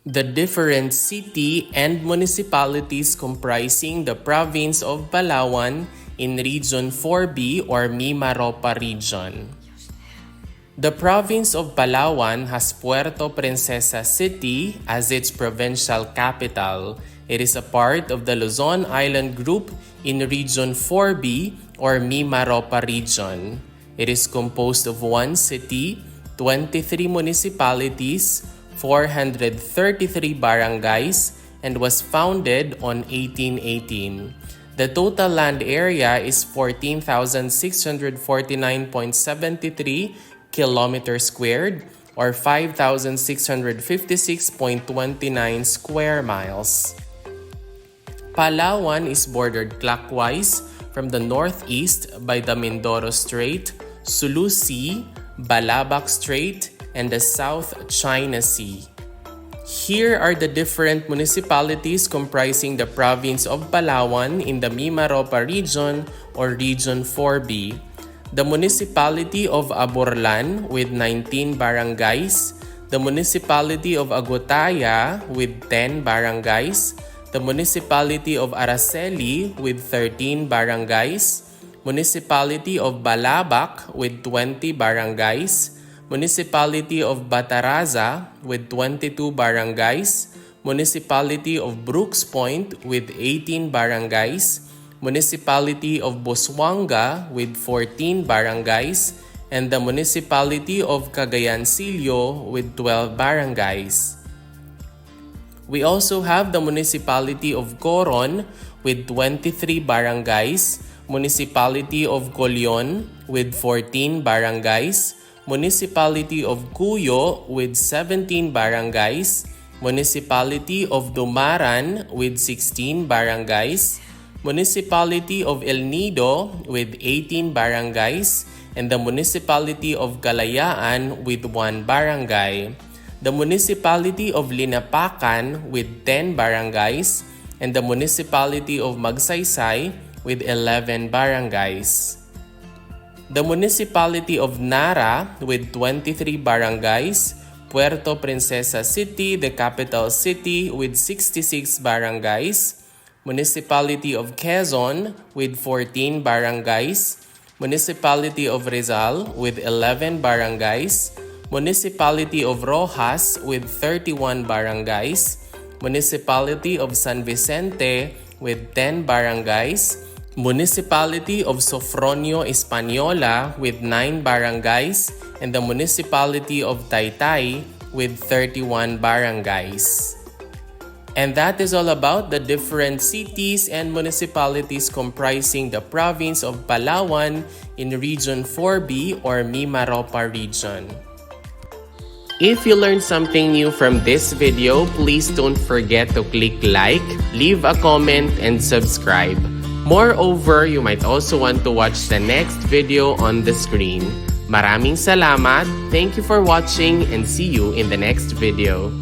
The different city and municipalities comprising the province of Palawan in Region 4B or MIMAROPA region. The province of Palawan has Puerto Princesa City as its provincial capital. It is a part of the Luzon Island Group in Region 4B or MIMAROPA region. It is composed of 1 city, 23 municipalities, 433 barangays, and was founded on 1818. The total land area is 14,649.73 kilometers squared or 5,656.29 square miles. Palawan is bordered clockwise from the northeast by the Mindoro Strait, Sulu Sea, Balabac Strait, and the South China Sea. Here are the different municipalities comprising the province of Palawan in the MIMAROPA region or Region 4B. The municipality of Aborlan with 19 barangays, the municipality of Agutaya with 10 barangays, the municipality of Araceli with 13 barangays, municipality of Balabac with 20 barangays, municipality of Bataraza with 22 barangays, municipality of Brooks Point with 18 barangays, municipality of Busuanga with 14 barangays, and the municipality of Cagayancillo with 12 barangays. We also have the municipality of Coron with 23 barangays, municipality of Colion with 14 barangays, municipality of Cuyo with 17 barangays, municipality of Dumaran with 16 barangays, municipality of El Nido with 18 barangays, and the municipality of Kalayaan with 1 barangay. The municipality of Linapacan with 10 barangays, and the municipality of Magsaysay with 11 barangays. The municipality of Nara with 23 barangays, Puerto Princesa City, the capital city, with 66 barangays, municipality of Quezon with 14 barangays, municipality of Rizal with 11 barangays, municipality of Rojas with 31 barangays, municipality of San Vicente with 10 barangays, municipality of Sofronio Española with 9 barangays, and the municipality of Taytay with 31 barangays. And that is all about the different cities and municipalities comprising the province of Palawan in Region 4B or MIMAROPA region. If you learned something new from this video, please don't forget to click like, leave a comment, and subscribe. Moreover, you might also want to watch the next video on the screen. Maraming salamat, thank you for watching, and see you in the next video.